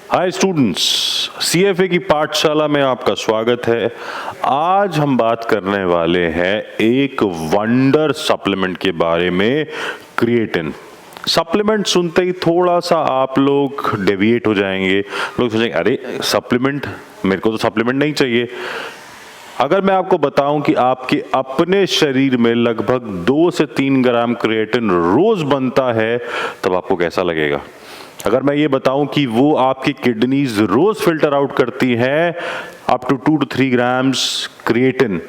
Hi students, CFA की पाठशाला में आपका स्वागत है। आज हम बात करने वाले हैं एक वंडर सप्लीमेंट के बारे में, क्रिएटिन। सप्लीमेंट सुनते ही थोड़ा सा आप लोग डेविएट हो जाएंगे। लोग सोचेंगे अरे सप्लीमेंट, मेरे को तो सप्लीमेंट नहीं चाहिए। अगर मैं आपको बताऊं कि आपके अपने शरीर में लगभग 2 से 3 ग्राम क्रिएटिन रोज बनता है, तब आपको कैसा लगेगा? अगर मैं ये बताऊं कि वो आपकी किडनीज रोज फिल्टर आउट करती हैं up to 2 to 3 grams creatine,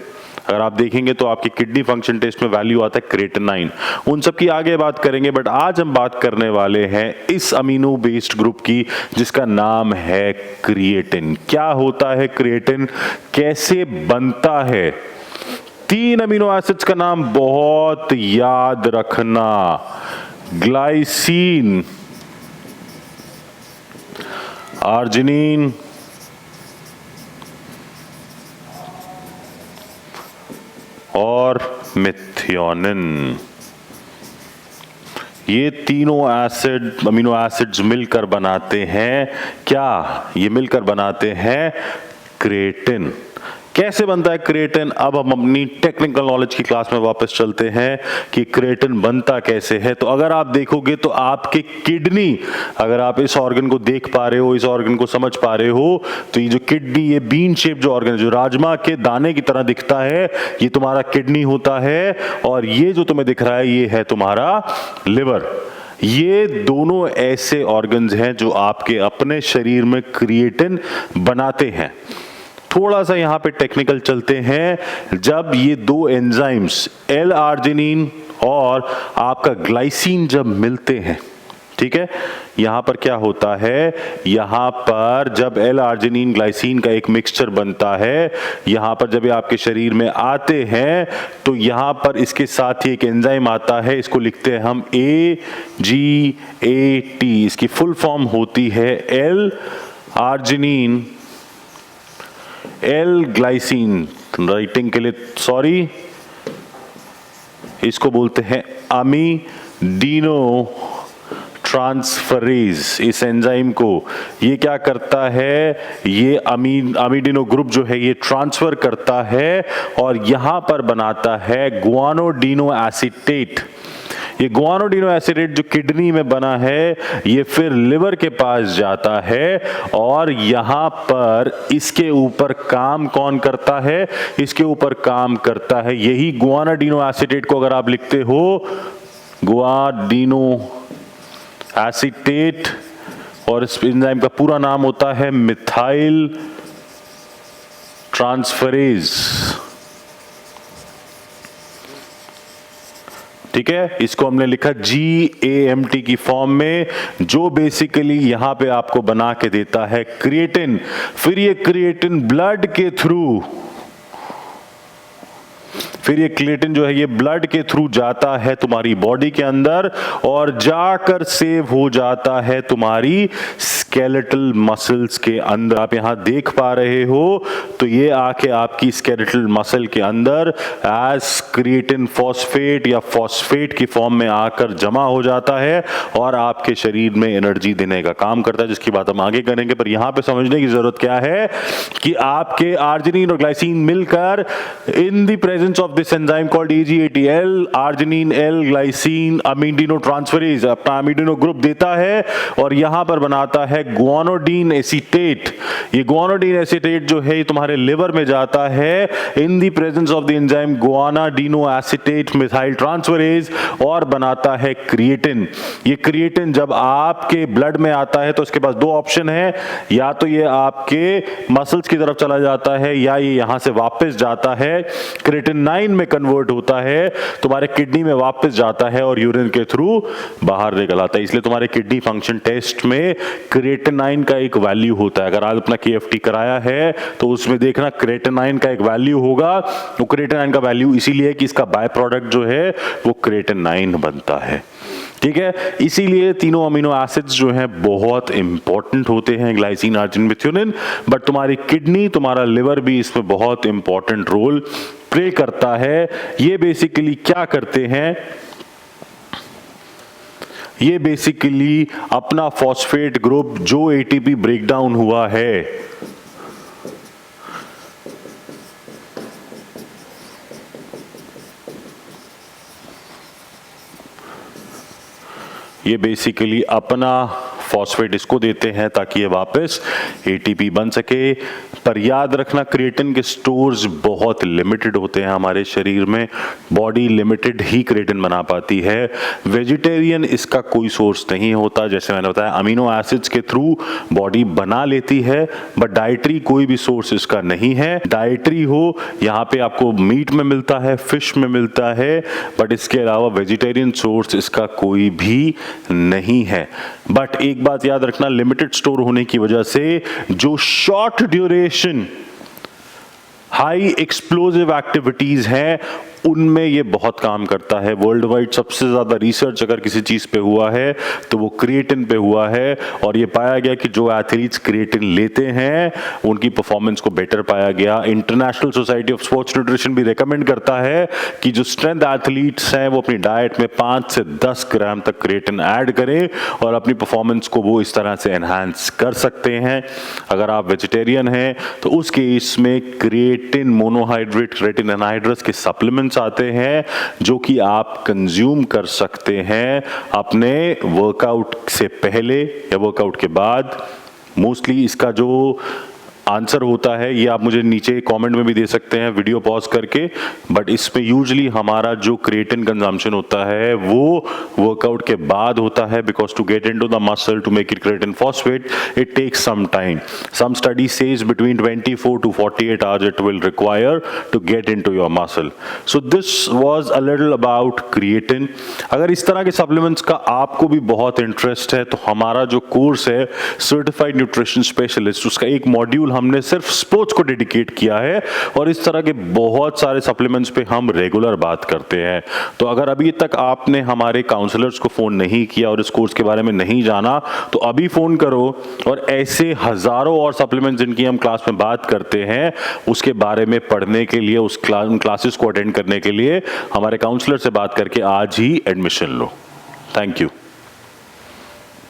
अगर आप देखेंगे तो आपकी किडनी फंक्शन टेस्ट में वैल्यू आता है क्रिएटिनाइन। उन सब की आगे बात करेंगे, बट आज हम बात करने वाले हैं इस अमीनो बेस्ड ग्रुप की जिसका नाम है क्रिएटिन। क्या होता है क्रिएटिन, कैसे बनता है? 3 अमीनो एसिड्स का नाम बहुत याद रखना, ग्लाइसिन, आर्जिनिन और मेथियोनिन। ये तीनों अमीनो एसिड्स मिलकर बनाते हैं क्या? ये मिलकर बनाते हैं क्रिएटिन। कैसे बनता है क्रिएटिन? अब हम अपनी टेक्निकल नॉलेज की क्लास में वापस चलते हैं कि क्रिएटिन बनता कैसे है। तो अगर आप देखोगे तो आपके किडनी, अगर आप इस ऑर्गन को देख पा रहे हो, इस ऑर्गन को समझ पा रहे हो, तो ये जो किडनी, ये बीन शेप जो ऑर्गन है, जो राजमा के दाने की तरह दिखता है, ये तुम्हारा किडनी होता है। और ये जो तुम्हें दिख रहा है, ये है तुम्हारा लिवर। ये दोनों ऐसे ऑर्गन्स हैं जो आपके अपने शरीर में क्रिएटिन बनाते हैं। थोड़ा सा यहां पे टेक्निकल चलते हैं। जब ये दो एंजाइम्स एल आर्जिनिन और आपका ग्लाइसिन जब मिलते हैं, ठीक है, यहां पर क्या होता है, यहां पर जब एल आर्जिनिन ग्लाइसिन का एक मिक्सचर बनता है, यहां पर जब ये आपके शरीर में आते हैं तो यहां पर इसके साथ ही एक एंजाइम आता है, इसको लिखते हैं हम AGAT। इसकी फुल फॉर्म होती है L arginine L glycine. Writing के लिए सॉरी, इसको बोलते हैं अमीडिनो ट्रांसफरेज। इस एंजाइम को ये क्या करता है, ये अमीडिनो ग्रुप जो है ये ट्रांसफर करता है और यहां पर बनाता है गुआनोडिनो एसीटेट। ये गुआनोडिनो एसिडेट जो किडनी में बना है, ये फिर लिवर के पास जाता है और यहां पर इसके ऊपर काम कौन करता है? इसके ऊपर काम करता है यही गुआनोडिनो एसिडेट को अगर आप लिखते हो, गुआनोडिनो एसिटेट, और इस एंजाइम का पूरा नाम होता है मिथाइल ट्रांसफरेज। ठीक है, इसको हमने लिखा GAMT की फॉर्म में, जो बेसिकली यहां पे आपको बना के देता है क्रिएटिन। फिर ये क्रिएटिन ब्लड के थ्रू, फिर ये क्रिएटिन जो है ये ब्लड के थ्रू जाता है तुम्हारी बॉडी के अंदर और जाकर सेव हो जाता है तुम्हारी स्केलेटल मसल्स के अंदर। आप यहां देख पा रहे हो तो ये आके आपकी स्केलेटल मसल के अंदर एज क्रिएटिन फॉस्फेट या फॉस्फेट की फॉर्म में आकर जमा हो जाता है और आपके शरीर में एनर्जी देने का काम करता है, जिसकी बात हम आगे करेंगे। पर यहां पे समझने की जरूरत क्या है कि आपके आर्जिनिन और ग्लाइसिन मिलकर इन the presence of this enzyme called AGATL, arginine L glycine amidino transferase, अपना अमीडिनो ग्रुप देता है और यहां पर बनाता है गुआनोडीन एसीटेट। ये गुआनोडीन एसीटेट जो है ये तुम्हारे लिवर में जाता है in the presence of the enzyme guanidino acetate methyl transferase और बनाता है क्रिएटिन। ये क्रिएटिन जब आपके ब्लड में आता है तो इसके पास 2 ऑप्शन है, या तो ये आपके मसल्स की तरफ चला जाता है या ये यहां से वापस जाता है, क्रिएटिनाइन में कन्वर्ट होता है, तुम्हारे किडनी में वापस जाता है और यूरिन के थ्रू बाहर निकल आता है। इसलिए तुम्हारे किडनी फंक्शन टेस्ट में क्रिएटिनाइन का एक वैल्यू होता है। अगर आज अपना KFT कराया है तो उसमें देखना क्रिएटिनाइन का एक वैल्यू होगा। वो क्रिएटिनाइन का वैल्यू इसीलिए है कि इसका बाय प्रोडक्ट जो है वो क्रिएटिनाइन बनता है। ठीक है, इसीलिए तीनों अमीनो एसिड्स जो हैं बहुत इंपॉर्टेंट होते हैं, ग्लाइसिन, आर्जिनिन, मेथियोनिन। बट तुम्हारी किडनी, तुम्हारा लिवर भी इसमें बहुत इंपॉर्टेंट रोल प्ले करता है। ये बेसिकली क्या करते हैं, ये बेसिकली अपना फॉस्फेट ग्रुप जो एटीपी ब्रेकडाउन हुआ है, ये बेसिकली अपना फॉस्फेट इसको देते हैं ताकि ये वापस एटीपी बन सके। पर याद रखना क्रिएटिन के स्टोर्स बहुत लिमिटेड होते हैं हमारे शरीर में, बॉडी लिमिटेड ही क्रिएटिन बना पाती है। वेजिटेरियन इसका कोई सोर्स नहीं होता, जैसे मैंने बताया अमीनो एसिड्स के थ्रू बॉडी बना लेती है, बट डाइटरी कोई भी सोर्स इसका नहीं है। डाइटरी हो यहाँ पे आपको मीट में मिलता है, फिश में मिलता है, बट इसके अलावा वेजिटेरियन सोर्स इसका कोई भी नहीं है। बट एक बात याद रखना, लिमिटेड स्टोर होने की वजह से जो short duration high explosive activities हैं उनमें ये बहुत काम करता है। वर्ल्ड वाइड सबसे ज्यादा रिसर्च अगर किसी चीज पे हुआ है तो वो क्रिएटिन पे हुआ है, और ये पाया गया कि जो एथलीट्स क्रिएटिन लेते हैं उनकी परफॉर्मेंस को बेटर पाया गया। International society of sports nutrition भी रेकमेंड करता है कि जो स्ट्रेंथ एथलीट्स हैं वो अपनी डाइट में 5 से 10 ग्राम तक क्रिएटिन ऐड करें और अपनी परफॉर्मेंस को वो इस तरह से एनहांस कर सकते हैं। अगर आप वेजिटेरियन हैं तो उस केस में क्रिएटिन मोनोहाइड्रेट, क्रिएटिन एनहाइड्रस के सप्लीमेंट्स आते हैं जो कि आप कंज्यूम कर सकते हैं अपने वर्कआउट से पहले या वर्कआउट के बाद। मोस्टली इसका जो आंसर होता है ये आप मुझे नीचे कमेंट में भी दे सकते हैं वीडियो पॉज करके, बट इसमें यूजुअली हमारा जो क्रिएटिन कंजम्पशन होता है वो वर्कआउट के बाद होता है, because to get into the muscle to make it creatine phosphate it takes some time. Some study says between 24 to 48 hours it will require to get into your muscle. So this was a little about creatine. अगर इस तरह के supplements का आपको भी बहुत interest है तो हमारा जो कोर्स है सर्टिफाइड न्यूट्रिशन स्पेशलिस्ट, उसका एक मॉड्यूल हमने सिर्फ स्पोर्ट्स को डेडिकेट किया है, और इस तरह के बहुत सारे सप्लीमेंट्स पे हम रेगुलर बात करते हैं। तो अगर अभी तक आपने हमारे काउंसलर्स को फोन नहीं किया और इस कोर्स के बारे में नहीं जाना तो अभी फोन करो, और ऐसे हजारों और सप्लीमेंट्स जिनकी हम क्लास में बात करते हैं उसके बारे में पढ़ने के लिए, उस क्लासेस को अटेंड करने के लिए हमारे काउंसलर से बात करके आज ही एडमिशन लो। Thank you.